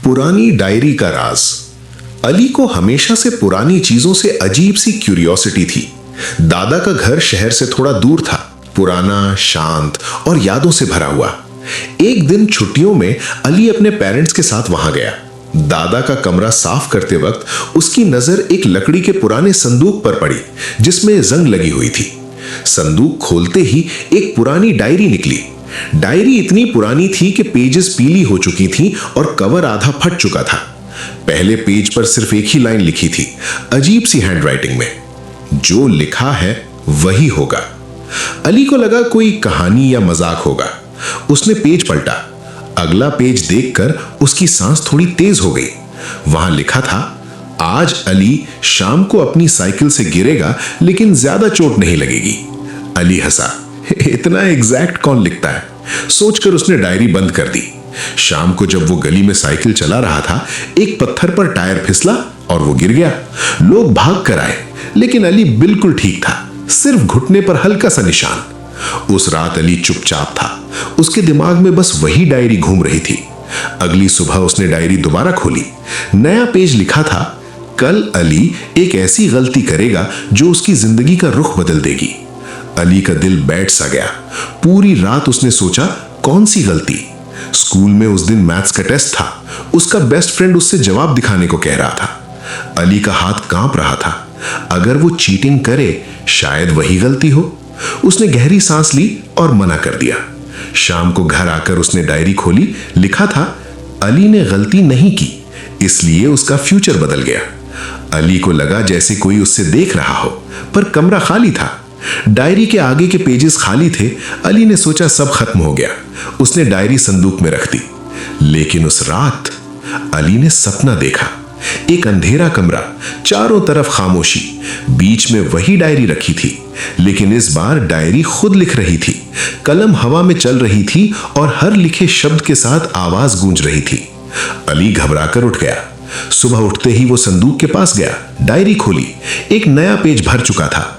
पुरानी डायरी का राज। अली को हमेशा से पुरानी चीजों से अजीब सी क्यूरियोसिटी थी। दादा का घर शहर से थोड़ा दूर था, पुराना, शांत और यादों से भरा हुआ। एक दिन छुट्टियों में अली अपने पेरेंट्स के साथ वहां गया। दादा का कमरा साफ करते वक्त उसकी नजर एक लकड़ी के पुराने संदूक पर पड़ी जिसमें जंग लगी हुई थी। संदूक खोलते ही एक पुरानी डायरी निकली। डायरी इतनी पुरानी थी कि पेजेस पीली हो चुकी थी और कवर आधा फट चुका था। पहले पेज पर सिर्फ एक ही लाइन लिखी थी, अजीब सी हैंडराइटिंग में, जो लिखा है वही होगा। अली को लगा कोई कहानी या मजाक होगा। उसने पेज पलटा। अगला पेज देखकर उसकी सांस थोड़ी तेज हो गई। वहां लिखा था, आज अली शाम को अपनी साइकिल से गिरेगा लेकिन ज्यादा चोट नहीं लगेगी। अली हंसा, इतना एग्जैक्ट कौन लिखता है? सोचकर उसने डायरी बंद कर दी। शाम को जब वो गली में साइकिल चला रहा था, एक पत्थर पर टायर फिसला और वो गिर गया। लोग भाग कर आए लेकिन अली बिल्कुल ठीक था, सिर्फ घुटने पर हल्का सा निशान। उस रात अली चुपचाप था। उसके दिमाग में बस वही डायरी घूम रही थी। अगली सुबह उसने डायरी दोबारा खोली। नया पेज लिखा था, कल अली एक ऐसी गलती करेगा जो उसकी जिंदगी का रुख बदल देगी। अली का दिल बैठ सा गया। पूरी रात उसने सोचा, कौन सी गलती? स्कूल में उस दिन मैथ्स का टेस्ट था। उसका बेस्ट फ्रेंड उससे जवाब दिखाने को कह रहा था। अली का हाथ कांप रहा था। अगर वो चीटिंग करे, शायद वही गलती हो। उसने गहरी सांस ली और मना कर दिया। शाम को घर आकर उसने डायरी खोली। लिखा था, अली ने गलती नहीं की, इसलिए उसका फ्यूचर बदल गया। अली को लगा जैसे कोई उससे देख रहा हो, पर कमरा खाली था। डायरी के आगे के पेजेस खाली थे। अली ने सोचा सब खत्म हो गया। उसने डायरी संदूक में रख दी। लेकिन उस रात अली ने सपना देखा। एक अंधेरा कमरा, चारों तरफ खामोशी, बीच में वही डायरी रखी थी, लेकिन इस बार डायरी खुद लिख रही थी। कलम हवा में चल रही थी और हर लिखे शब्द के साथ आवाज गूंज रही थी। अली घबराकर उठ गया। सुबह उठते ही वो संदूक के पास गया, डायरी खोली। एक नया पेज भर चुका था।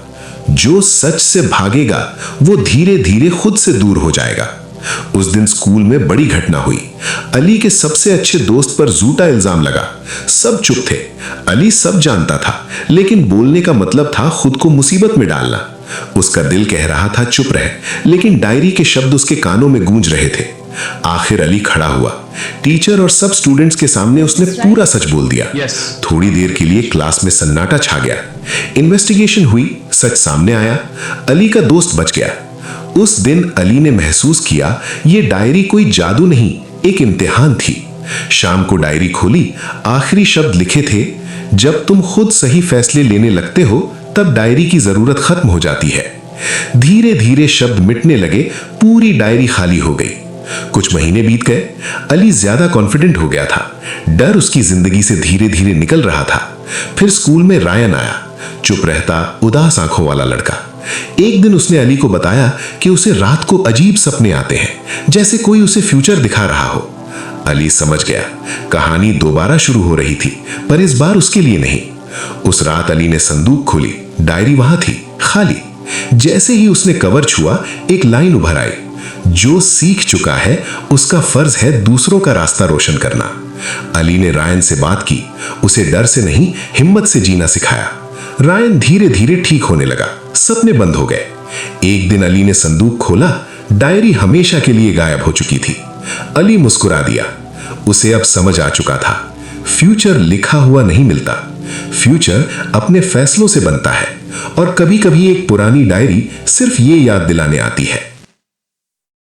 जो सच से भागेगा वो धीरे धीरे खुद से दूर हो जाएगा। उस दिन स्कूल में बड़ी घटना हुई। अली के सबसे अच्छे दोस्त पर झूठा इल्जाम लगा। सब चुप थे। अली सब जानता था, लेकिन बोलने का मतलब था खुद को मुसीबत में डालना। उसका दिल कह रहा था चुप रहे, लेकिन डायरी के शब्द उसके कानों में गूंज रहे थे। आखिर अली खड़ा हुआ। टीचर और सब स्टूडेंट्स के सामने उसने पूरा सच बोल दिया। थोड़ी देर के लिए क्लास में सन्नाटा छा गया। इन्वेस्टिगेशन हुई, सच सामने आया। अली का दोस्त बच गया। उस दिन अली ने महसूस किया ये डायरी कोई जादू नहीं, एक इम्तिहान थी। शाम को डायरी खोली। आखिरी शब्द लिखे थे, जब तुम खुद सही फैसले लेने लगते हो तब डायरी की जरूरत खत्म हो जाती है। धीरे धीरे शब्द मिटने लगे। पूरी डायरी खाली हो गई। कुछ महीने बीत गए। अली ज्यादा कॉन्फिडेंट हो गया था। डर उसकी जिंदगी से धीरे धीरे निकल रहा था। फिर स्कूल में रायन आया, चुप रहता, उदास आंखों वाला लड़का। एक दिन उसने अली को बताया कि उसे रात को अजीब सपने आते हैं, जैसे कोई उसे फ्यूचर दिखा रहा हो। अली समझ गया कहानी दोबारा शुरू हो रही थी, पर इस बार उसके लिए नहीं। उस रात अली ने संदूक खोली। डायरी वहां थी, खाली। जैसे ही उसने कवर छुआ, एक लाइन उभर आई, जो सीख चुका है उसका फर्ज है दूसरों का रास्ता रोशन करना। अली ने रायन से बात की। उसे डर से नहीं, हिम्मत से जीना सिखाया। रायन धीरे धीरे ठीक होने लगा। सपने बंद हो गए। एक दिन अली ने संदूक खोला। डायरी हमेशा के लिए गायब हो चुकी थी। अली मुस्कुरा दिया। उसे अब समझ आ चुका था, फ्यूचर लिखा हुआ नहीं मिलता, फ्यूचर अपने फैसलों से बनता है। और कभी कभी एक पुरानी डायरी सिर्फ ये याद दिलाने आती है,